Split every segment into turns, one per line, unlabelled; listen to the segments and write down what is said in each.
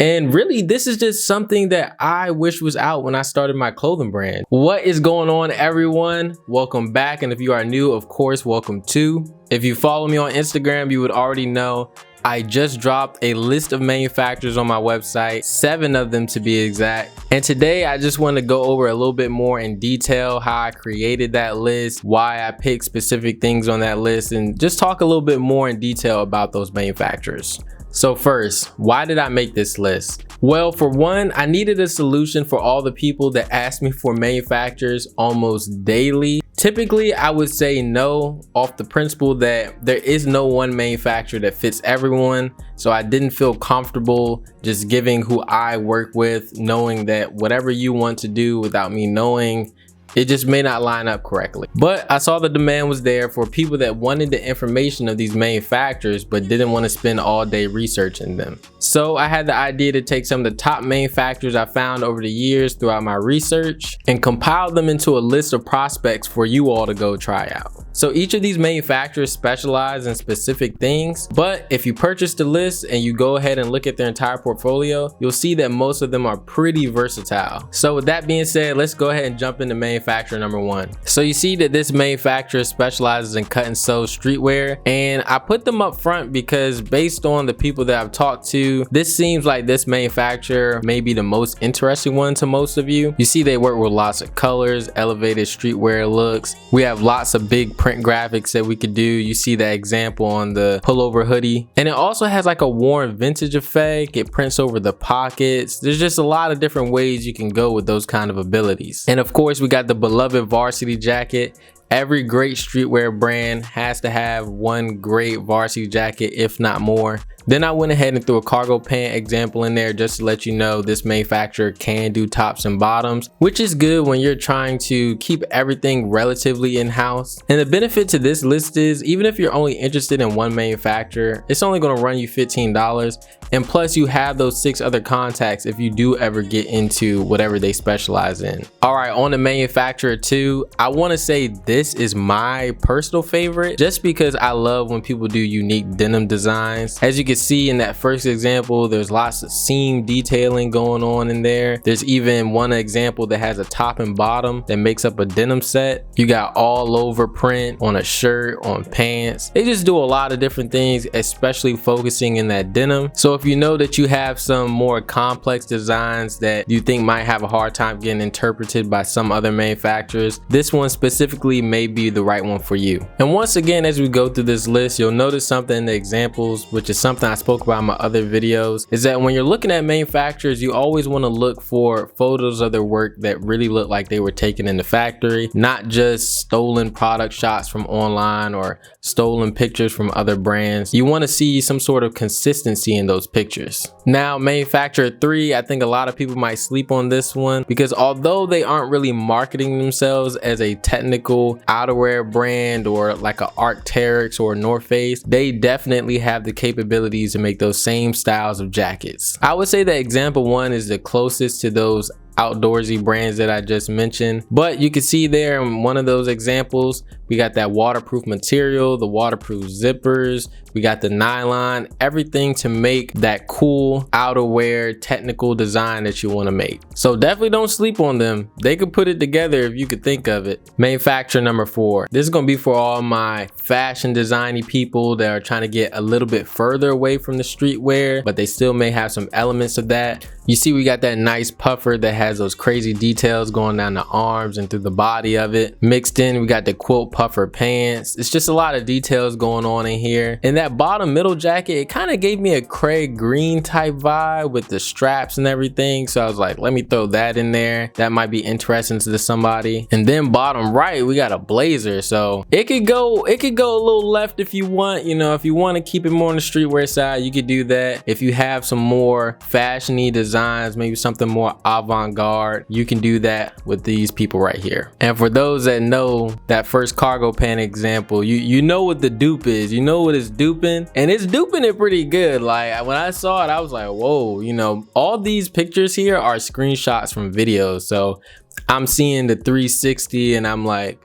And really, this is just something that I wish was out when I started my clothing brand. What is going on, everyone? Welcome back. And if you are new, of course, welcome too. If you follow me on Instagram, you would already know I just dropped a list of manufacturers on my website, 7 of them to be exact. And today I just want to go over a little bit more in detail how I created that list, why I picked specific things on that list, and just talk a little bit more in detail about those manufacturers. So first, why did I make this list? Well, for one, I needed a solution for all the people that ask me for manufacturers almost daily. Typically, I would say no off the principle that there is no one manufacturer that fits everyone. So I didn't feel comfortable just giving who I work with, knowing that whatever you want to do without me knowing, it just may not line up correctly. But I saw the demand was there for people that wanted the information of these manufacturers but didn't want to spend all day researching them. So I had the idea to take some of the top manufacturers I found over the years throughout my research and compile them into a list of prospects for you all to go try out. So each of these manufacturers specialize in specific things, but if you purchase the list and you go ahead and look at their entire portfolio, you'll see that most of them are pretty versatile. So with that being said, let's go ahead and jump into manufacturer number 1. So you see that this manufacturer specializes in cut and sew streetwear, and I put them up front because based on the people that I've talked to, this seems like this manufacturer may be the most interesting one to most of you. You see they work with lots of colors, elevated streetwear looks. We have lots of big print graphics that we could do. You see that example on the pullover hoodie, and it also has like a worn vintage effect. It prints over the pockets. There's just a lot of different ways you can go with those kind of abilities. And of course, we got the beloved varsity jacket. Every great streetwear brand has to have one great varsity jacket, if not more. Then I went ahead and threw a cargo pant example in there just to let you know this manufacturer can do tops and bottoms, which is good when you're trying to keep everything relatively in-house. And the benefit to this list is even if you're only interested in one manufacturer, it's only going to run you $15, and plus you have those 6 other contacts if you do ever get into whatever they specialize in. All right, on to manufacturer 2. I want to say this is my personal favorite just because I love when people do unique denim designs. As you can see in that first example, there's lots of seam detailing going on in there. There's even one example that has a top and bottom that makes up a denim set. You got all over print on a shirt, on pants. They just do a lot of different things, especially focusing in that denim. So if you know that you have some more complex designs that you think might have a hard time getting interpreted by some other manufacturers, this one specifically may be the right one for you. And once again, as we go through this list, you'll notice something in the examples, which is something I spoke about in my other videos, is that when you're looking at manufacturers, you always want to look for photos of their work that really look like they were taken in the factory, not just stolen product shots from online or stolen pictures from other brands. You want to see some sort of consistency in those pictures. Now, manufacturer 3, I think a lot of people might sleep on this one because although they aren't really marketing themselves as a technical outerwear brand or like a Arc'teryx or North Face, they definitely have the capabilities to make those same styles of jackets. I would say that example 1 is the closest to those outdoorsy brands that I just mentioned, but you can see there in one of those examples, we got that waterproof material, the waterproof zippers, we got the nylon, everything to make that cool outerwear technical design that you want to make. So definitely don't sleep on them. They could put it together if you could think of it. Manufacturer number 4. This is going to be for all my fashion designy people that are trying to get a little bit further away from the streetwear, but they still may have some elements of that. You see we got that nice puffer that has those crazy details going down the arms and through the body of it. Mixed in, we got the quilt puffer pants. It's just a lot of details going on in here. And that bottom middle jacket, it kind of gave me a Craig Green type vibe with the straps and everything. So I was like, let me throw that in there. That might be interesting to somebody. And then bottom right, we got a blazer. So it could go a little left if you want. You know, if you want to keep it more on the streetwear side, you could do that. If you have some more fashiony designs, maybe something more avant-garde, you can do that with these people right here. And for those that know that first cargo pant example, you know what the dupe is. You know what it's duping, and it's duping it pretty good. Like when I saw it, I was like, whoa, you know, all these pictures here are screenshots from videos. So I'm seeing the 360 and I'm like,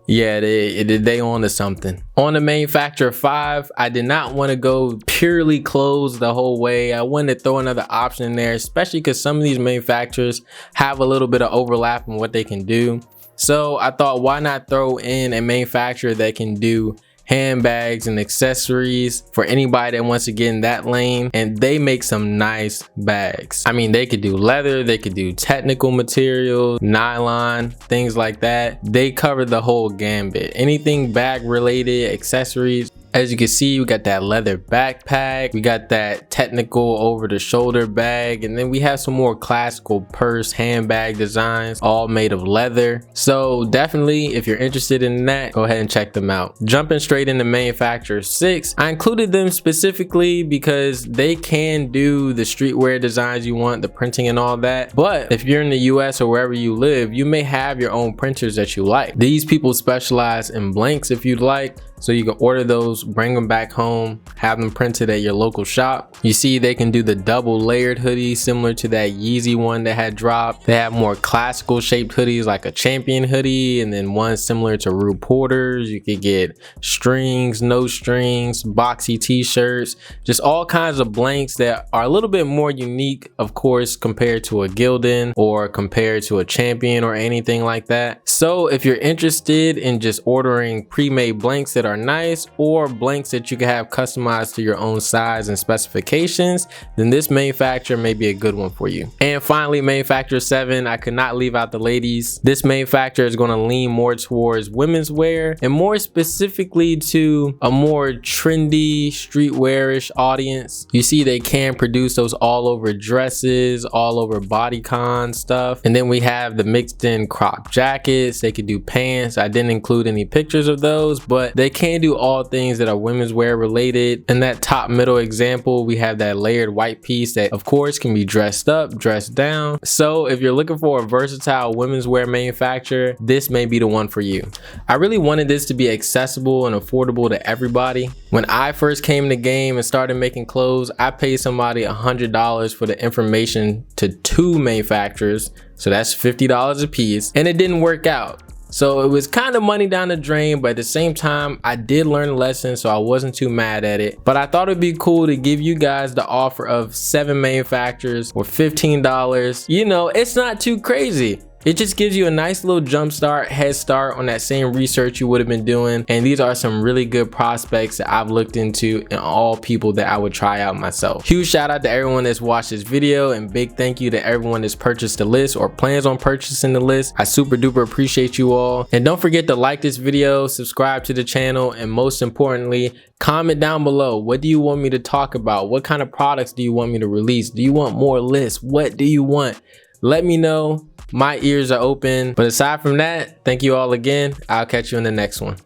Yeah, they on to something. On the manufacturer 5, I did not want to go purely closed the whole way. I wanted to throw another option in there, especially because some of these manufacturers have a little bit of overlap in what they can do. So I thought, why not throw in a manufacturer that can do handbags and accessories for anybody that wants to get in that lane, and they make some nice bags. I mean, they could do leather, they could do technical materials, nylon, things like that. They cover the whole gambit. Anything bag related, accessories. As you can see, we got that leather backpack, we got that technical over the shoulder bag, and then we have some more classical purse handbag designs, all made of leather. So definitely, if you're interested in that, go ahead and check them out. Jumping straight into manufacturer 6, I included them specifically because they can do the streetwear designs you want, the printing and all that. But if you're in the US or wherever you live, you may have your own printers that you like. These people specialize in blanks if you'd like. So you can order those, bring them back home, have them printed at your local shop. You see, they can do the double layered hoodie similar to that Yeezy one that had dropped. They have more classical shaped hoodies like a Champion hoodie, and then one similar to Rue Porter's. You could get strings, no strings, boxy t-shirts, just all kinds of blanks that are a little bit more unique, of course, compared to a Gildan or compared to a Champion or anything like that. So if you're interested in just ordering pre-made blanks that are nice, or blanks that you can have customized to your own size and specifications, then this manufacturer may be a good one for you. And finally, manufacturer 7, I could not leave out the ladies. This manufacturer is going to lean more towards women's wear, and more specifically to a more trendy streetwear-ish audience. You see, they can produce those all over dresses, all over bodycon stuff, and then we have the mixed in crop jackets. They could do pants. I didn't include any pictures of those, but they can do all things that are women's wear related. In that top middle example, we have that layered white piece that of course can be dressed up, dressed down. So if you're looking for a versatile women's wear manufacturer, this may be the one for you. I really wanted this to be accessible and affordable to everybody. When I first came in the game and started making clothes, I paid somebody $100 for the information to 2 manufacturers. So that's $50 a piece, and it didn't work out. So it was kind of money down the drain, but at the same time, I did learn a lesson, so I wasn't too mad at it. But I thought it'd be cool to give you guys the offer of 7 manufacturers for $15. You know, it's not too crazy. It just gives you a nice little head start on that same research you would have been doing. And these are some really good prospects that I've looked into, and all people that I would try out myself. Huge shout out to everyone that's watched this video, and big thank you to everyone that's purchased the list or plans on purchasing the list. I super duper appreciate you all. And don't forget to like this video, subscribe to the channel, and most importantly, comment down below. What do you want me to talk about? What kind of products do you want me to release? Do you want more lists? What do you want? Let me know. My ears are open. But aside from that, thank you all again. I'll catch you in the next one.